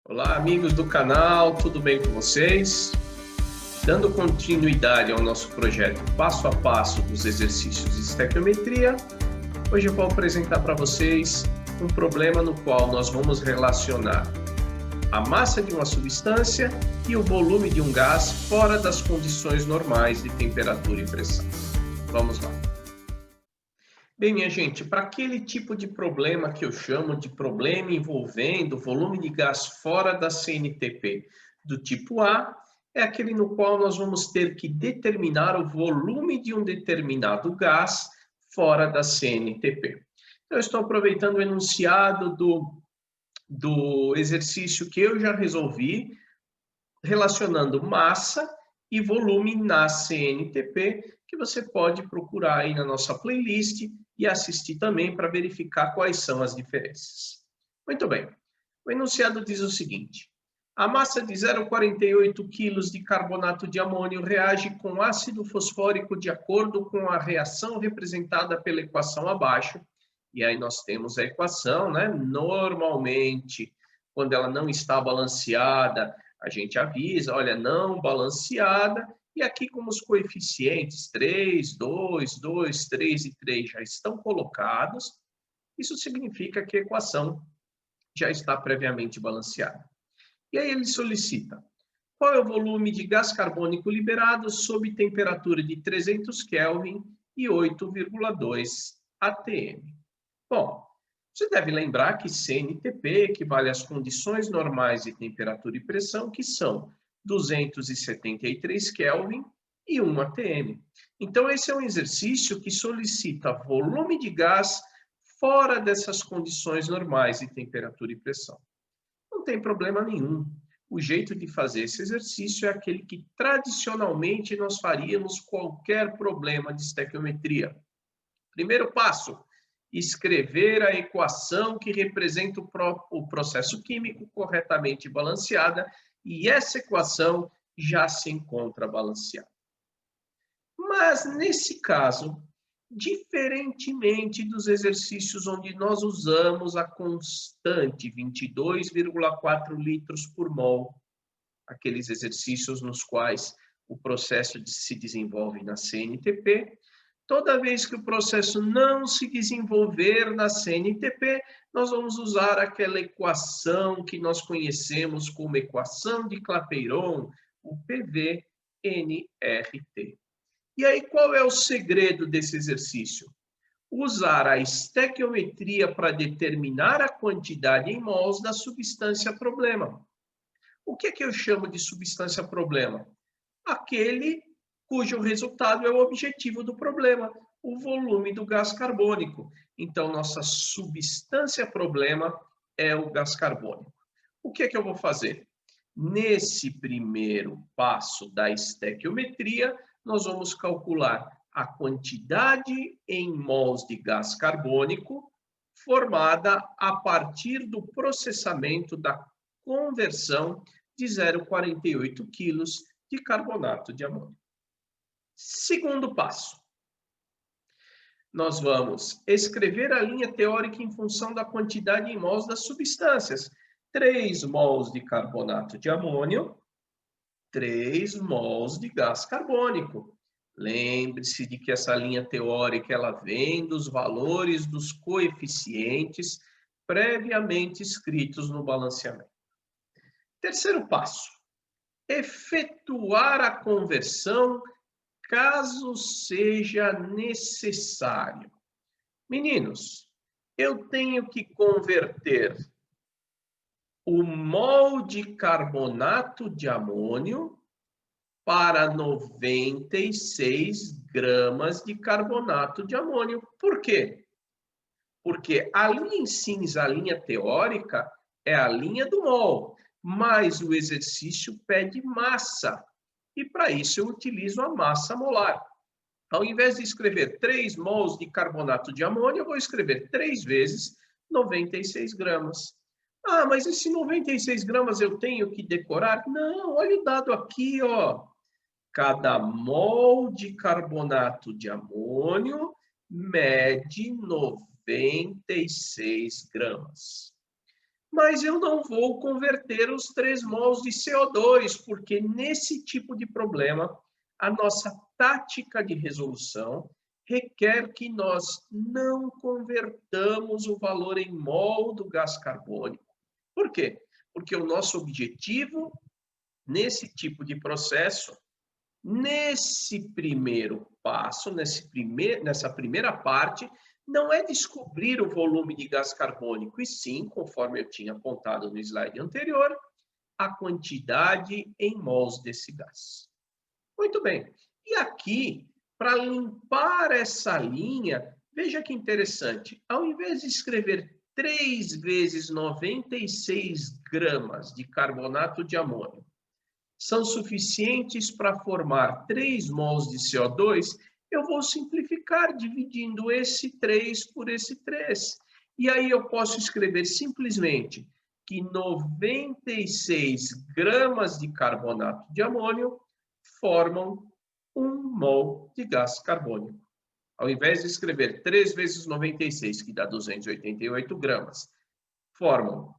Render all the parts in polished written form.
Olá, amigos do canal, tudo bem com vocês? Dando continuidade ao nosso projeto passo a passo dos exercícios de estequiometria, hoje eu vou apresentar para vocês um problema no qual nós vamos relacionar a massa de uma substância e o volume de um gás fora das condições normais de temperatura e pressão. Vamos lá. Bem, minha gente, para aquele tipo de problema que eu chamo de problema envolvendo volume de gás fora da CNTP do tipo A, é aquele no qual nós vamos ter que determinar o volume de um determinado gás fora da CNTP. Então, eu estou aproveitando o enunciado do exercício que eu já resolvi, relacionando massa e volume na CNTP, que você pode procurar aí na nossa playlist e assistir também para verificar quais são as diferenças. Muito bem, o enunciado diz o seguinte: a massa de 0,48 kg de carbonato de amônio reage com ácido fosfórico de acordo com a reação representada pela equação abaixo. E aí nós temos a equação, né? Normalmente, quando ela não está balanceada, a gente avisa, olha, não balanceada. E aqui, como os coeficientes 3, 2, 2, 3 e 3 já estão colocados, isso significa que a equação já está previamente balanceada. E aí ele solicita: qual é o volume de gás carbônico liberado sob temperatura de 300 Kelvin e 8,2 atm? Bom, você deve lembrar que CNTP equivale às condições normais de temperatura e pressão, que são 273 Kelvin e 1 atm. Então, esse é um exercício que solicita volume de gás fora dessas condições normais de temperatura e pressão. Não tem problema nenhum. O jeito de fazer esse exercício é aquele que tradicionalmente nós faríamos qualquer problema de estequiometria. Primeiro passo: escrever a equação que representa o processo químico corretamente balanceada, e essa equação já se encontra balanceada. Mas, nesse caso, diferentemente dos exercícios onde nós usamos a constante 22,4 litros por mol, aqueles exercícios nos quais o processo se desenvolve na CNTP, toda vez que o processo não se desenvolver na CNTP, nós vamos usar aquela equação que nós conhecemos como equação de Clapeyron, o PV-nRT. E aí, qual é o segredo desse exercício? Usar a estequiometria para determinar a quantidade em mols da substância problema. O que é que eu chamo de substância problema? Aquele cujo resultado é o objetivo do problema, o volume do gás carbônico. Então, nossa substância problema é o gás carbônico. O que é que eu vou fazer? Nesse primeiro passo da estequiometria, nós vamos calcular a quantidade em mols de gás carbônico formada a partir do processamento da conversão de 0,48 kg de carbonato de amônio. Segundo passo, nós vamos escrever a linha teórica em função da quantidade em mols das substâncias. 3 mols de carbonato de amônio, 3 mols de gás carbônico. Lembre-se de que essa linha teórica ela vem dos valores dos coeficientes previamente escritos no balanceamento. Terceiro passo, efetuar a conversão caso seja necessário. Meninos, eu tenho que converter o mol de carbonato de amônio para 96 gramas de carbonato de amônio. Por quê? Porque a linha em cinza, a linha teórica, é a linha do mol, mas o exercício pede massa. E para isso eu utilizo a massa molar. Ao invés de escrever 3 mols de carbonato de amônio, eu vou escrever 3 vezes 96 gramas. Ah, mas esse 96 gramas eu tenho que decorar? Não, olha o dado aqui, ó. Cada mol de carbonato de amônio mede 96 gramas. mas eu não vou converter os 3 mols de CO2, porque nesse tipo de problema, a nossa tática de resolução requer que nós não convertamos o valor em mol do gás carbônico. Por quê? Porque o nosso objetivo nesse tipo de processo, nesse primeiro passo, nessa primeira parte, não é descobrir o volume de gás carbônico, e sim, conforme eu tinha apontado no slide anterior, a quantidade em mols desse gás. Muito bem. E aqui, para limpar essa linha, veja que interessante. Ao invés de escrever 3 vezes 96 gramas de carbonato de amônio são suficientes para formar 3 mols de CO2, eu vou simplificar dividindo esse 3 por esse 3. E aí eu posso escrever simplesmente que 96 gramas de carbonato de amônio formam 1 mol de gás carbônico. Ao invés de escrever 3 vezes 96, que dá 288 gramas, formam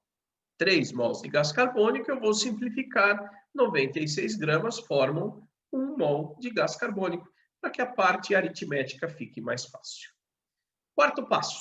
3 mols de gás carbônico, eu vou simplificar, 96 gramas formam 1 mol de gás carbônico, para que a parte aritmética fique mais fácil. Quarto passo.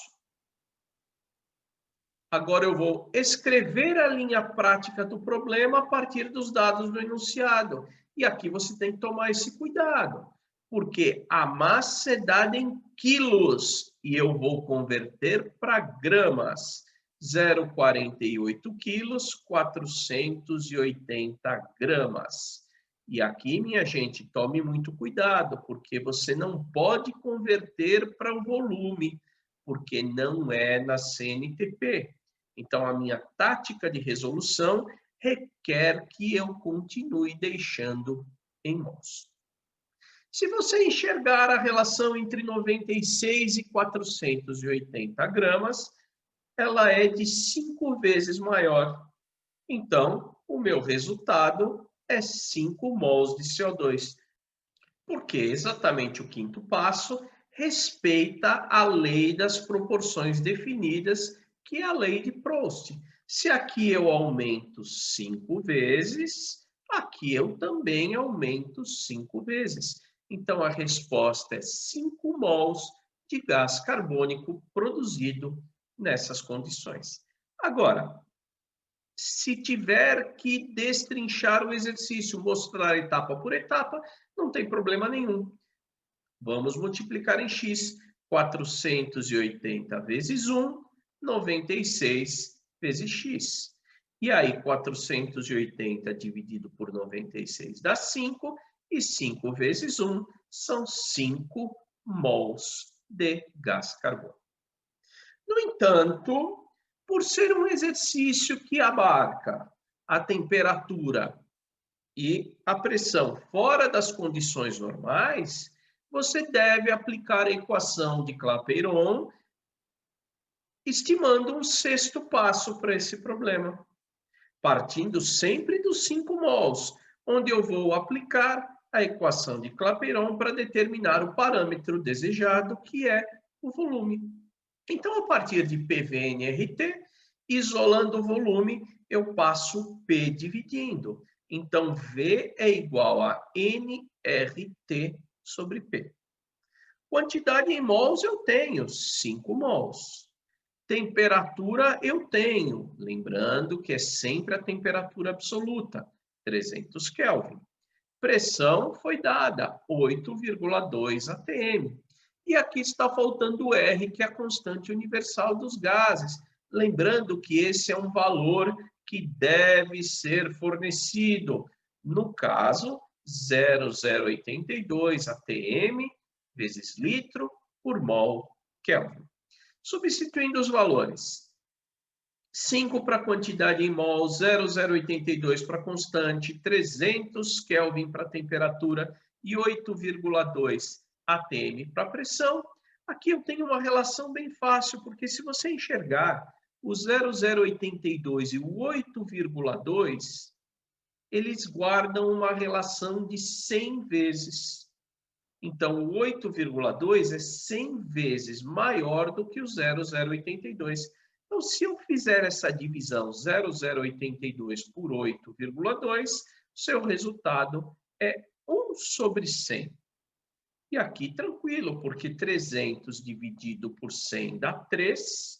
Agora eu vou escrever a linha prática do problema a partir dos dados do enunciado. E aqui você tem que tomar esse cuidado, porque a massa é dada em quilos e eu vou converter para gramas. 0,48 quilos, 480 gramas. E aqui, minha gente, tome muito cuidado, porque você não pode converter para o volume, porque não é na CNTP. Então, a minha tática de resolução requer que eu continue deixando em mols. Se você enxergar a relação entre 96 e 480 gramas, ela é de 5 vezes maior. Então, o meu resultado é 5 mols de CO2. Porque exatamente o quinto passo respeita a lei das proporções definidas, que é a lei de Proust. Se aqui eu aumento 5 vezes, aqui eu também aumento 5 vezes. Então, a resposta é 5 mols de gás carbônico produzido nessas condições. Agora, se tiver que destrinchar o exercício, mostrar etapa por etapa, não tem problema nenhum. Vamos multiplicar em x, 480 vezes 1, 96 vezes x. E aí, 480 dividido por 96 dá 5, e 5 vezes 1 são 5 mols de gás carbônico. No entanto, por ser um exercício que abarca a temperatura e a pressão fora das condições normais, você deve aplicar a equação de Clapeyron, estimando um sexto passo para esse problema, partindo sempre dos 5 mols, onde eu vou aplicar a equação de Clapeyron para determinar o parâmetro desejado, que é o volume. Então, a partir de PV/nRT, isolando o volume, eu passo P dividindo. Então, V é igual a nRT sobre P. Quantidade em mols eu tenho, 5 mols. Temperatura eu tenho, lembrando que é sempre a temperatura absoluta, 300 Kelvin. Pressão foi dada, 8,2 atm. E aqui está faltando o R, que é a constante universal dos gases. Lembrando que esse é um valor que deve ser fornecido. No caso, 0,082 atm vezes litro por mol Kelvin. Substituindo os valores. 5 para a quantidade em mol, 0,082 para a constante, 300 Kelvin para a temperatura e 8,2 atm para a pressão. Aqui eu tenho uma relação bem fácil, porque se você enxergar o 0,082 e o 8,2, eles guardam uma relação de 100 vezes. Então, o 8,2 é 100 vezes maior do que o 0,082. Então, se eu fizer essa divisão 0,082 por 8,2, seu resultado é 1/100. E aqui tranquilo, porque 300 dividido por 100 dá 3,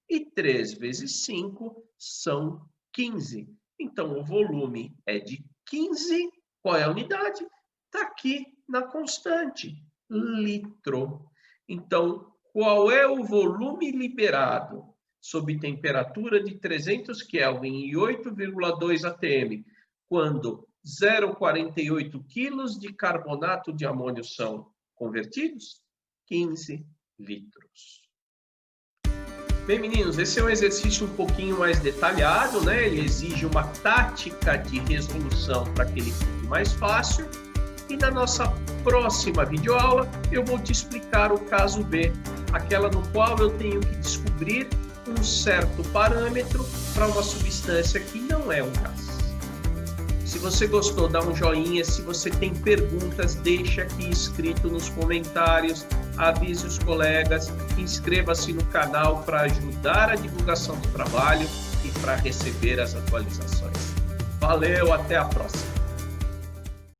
e 3 vezes 5 são 15. Então, o volume é de 15. Qual é a unidade? Está aqui na constante, litro. Então, qual é o volume liberado sob temperatura de 300 Kelvin e 8,2 atm, quando 0,48 quilos de carbonato de amônio são convertidos? 15 litros. Bem, meninos, esse é um exercício um pouquinho mais detalhado, né? Ele exige uma tática de resolução para que ele fique mais fácil. E na nossa próxima videoaula, eu vou te explicar o caso B, aquela no qual eu tenho que descobrir um certo parâmetro para uma substância que não é um gás. Se você gostou, dá um joinha. Se você tem perguntas, deixa aqui escrito nos comentários. Avise os colegas. Inscreva-se no canal para ajudar a divulgação do trabalho e para receber as atualizações. Valeu, até a próxima!